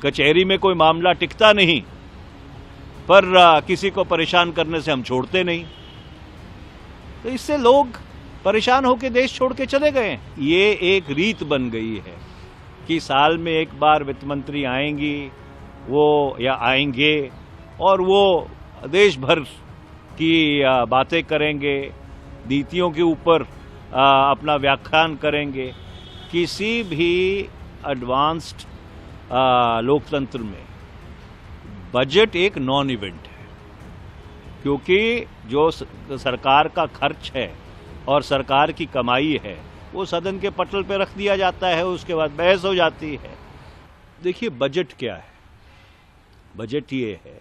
कचहरी में कोई मामला टिकता नहीं, पर किसी को परेशान करने से हम छोड़ते नहीं। तो इससे लोग परेशान होकर देश छोड़ के चले गए। ये एक रीत बन गई है कि साल में एक बार वित्त मंत्री आएंगी वो या आएंगे और वो देश भर की बातें करेंगे, नीतियों के ऊपर अपना व्याख्यान करेंगे। किसी भी एडवांस्ड लोकतंत्र में बजट एक नॉन इवेंट है, क्योंकि जो सरकार का खर्च है और सरकार की कमाई है वो सदन के पटल पे रख दिया जाता है, उसके बाद बहस हो जाती है। देखिए, बजट क्या है? बजट ये है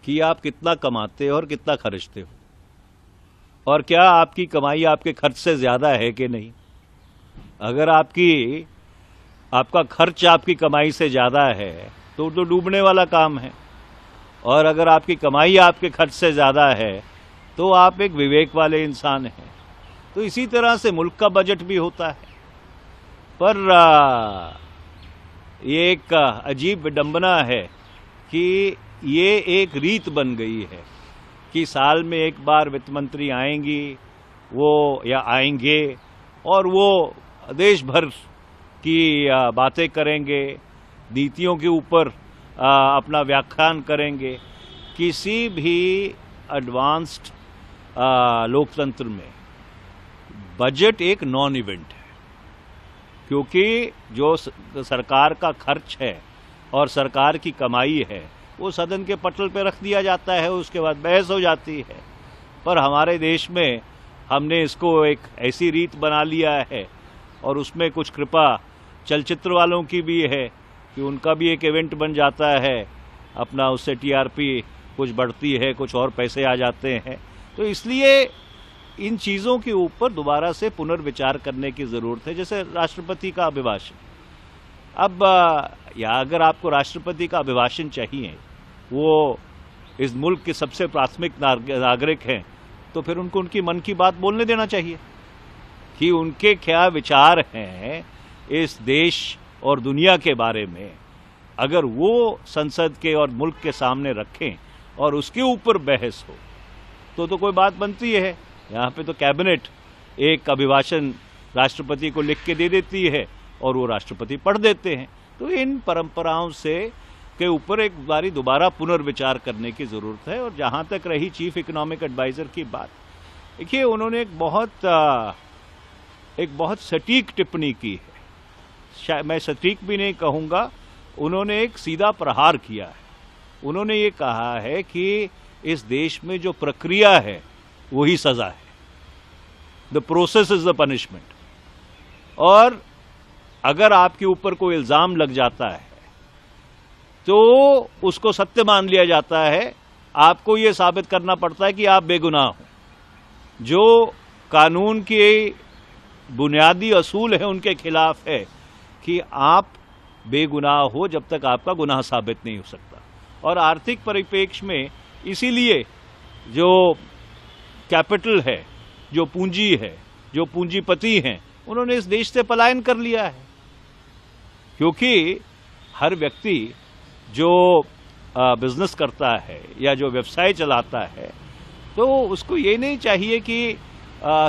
कि आप कितना कमाते हो और कितना खर्चते हो, और क्या आपकी कमाई आपके खर्च से ज्यादा है कि नहीं। अगर आपका खर्च आपकी कमाई से ज्यादा है तो डूबने वाला काम है, और अगर आपकी कमाई आपके खर्च से ज्यादा है तो आप एक विवेक वाले इंसान हैं। तो इसी तरह से मुल्क का बजट भी होता है। पर ये एक अजीब विडंबना है कि ये एक रीत बन गई है कि साल में एक बार वित्त मंत्री आएंगी वो या आएंगे और वो देश भर की बातें करेंगे, नीतियों के ऊपर अपना व्याख्यान करेंगे। किसी भी एडवांस्ड लोकतंत्र में बजट एक नॉन इवेंट है, क्योंकि जो सरकार का खर्च है और सरकार की कमाई है वो सदन के पटल पे रख दिया जाता है, उसके बाद बहस हो जाती है। पर हमारे देश में हमने इसको एक ऐसी रीत बना लिया है, और उसमें कुछ कृपा चलचित्र वालों की भी है कि उनका भी एक इवेंट बन जाता है अपना, उससे टीआरपी कुछ बढ़ती है, कुछ और पैसे आ जाते हैं। तो इसलिए इन चीज़ों के ऊपर दोबारा से पुनर्विचार करने की ज़रूरत है। जैसे राष्ट्रपति का अभिभाषण, अब या अगर आपको राष्ट्रपति का अभिभाषण चाहिए, वो इस मुल्क के सबसे प्राथमिक नागरिक हैं, तो फिर उनको उनकी मन की बात बोलने देना चाहिए कि उनके क्या विचार हैं इस देश और दुनिया के बारे में। अगर वो संसद के और मुल्क के सामने रखें और उसके ऊपर बहस हो तो कोई बात बनती है। यहाँ पे तो कैबिनेट एक अभिभाषण राष्ट्रपति को लिख के दे देती है और वो राष्ट्रपति पढ़ देते हैं। तो इन परंपराओं से के ऊपर एक बारी दोबारा पुनर्विचार करने की ज़रूरत है। और जहाँ तक रही चीफ इकोनॉमिक एडवाइज़र की बात, देखिए उन्होंने एक बहुत सटीक टिप्पणी की है। शायद मैं सटीक भी नहीं कहूँगा, उन्होंने एक सीधा प्रहार किया है। उन्होंने ये कहा है कि इस देश में जो प्रक्रिया है वही सज़ा है, the process is the punishment. और अगर आपके ऊपर कोई इल्ज़ाम लग जाता है तो उसको सत्य मान लिया जाता है, आपको ये साबित करना पड़ता है कि आप बेगुनाह हो। जो कानून के बुनियादी असूल है उनके खिलाफ है कि आप बेगुनाह हो जब तक आपका गुनाह साबित नहीं हो सकता। और आर्थिक परिप्रेक्ष्य में इसीलिए जो कैपिटल है, जो पूंजी है, जो पूंजीपति हैं, उन्होंने इस देश से पलायन कर लिया है। क्योंकि हर व्यक्ति जो बिजनेस करता है या जो व्यवसाय चलाता है, तो उसको ये नहीं चाहिए कि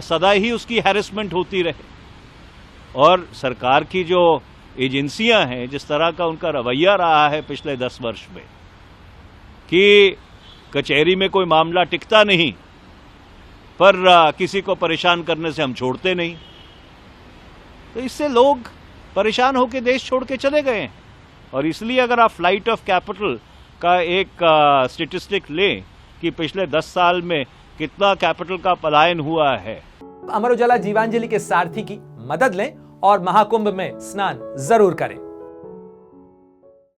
सदा ही उसकी हैरेसमेंट होती रहे। और सरकार की जो एजेंसियां हैं, जिस तरह का उनका रवैया रहा है पिछले 10 वर्ष में कि कचहरी में कोई मामला टिकता नहीं, पर किसी को परेशान करने से हम छोड़ते नहीं। तो इससे लोग परेशान होकर देश छोड़ के चले गए। और इसलिए अगर आप फ्लाइट ऑफ कैपिटल का एक स्टेटिस्टिक लें कि पिछले 10 साल में कितना कैपिटल का पलायन हुआ है। अमर उजाला जीवांजलि के सारथी की मदद लें और महाकुंभ में स्नान जरूर करें।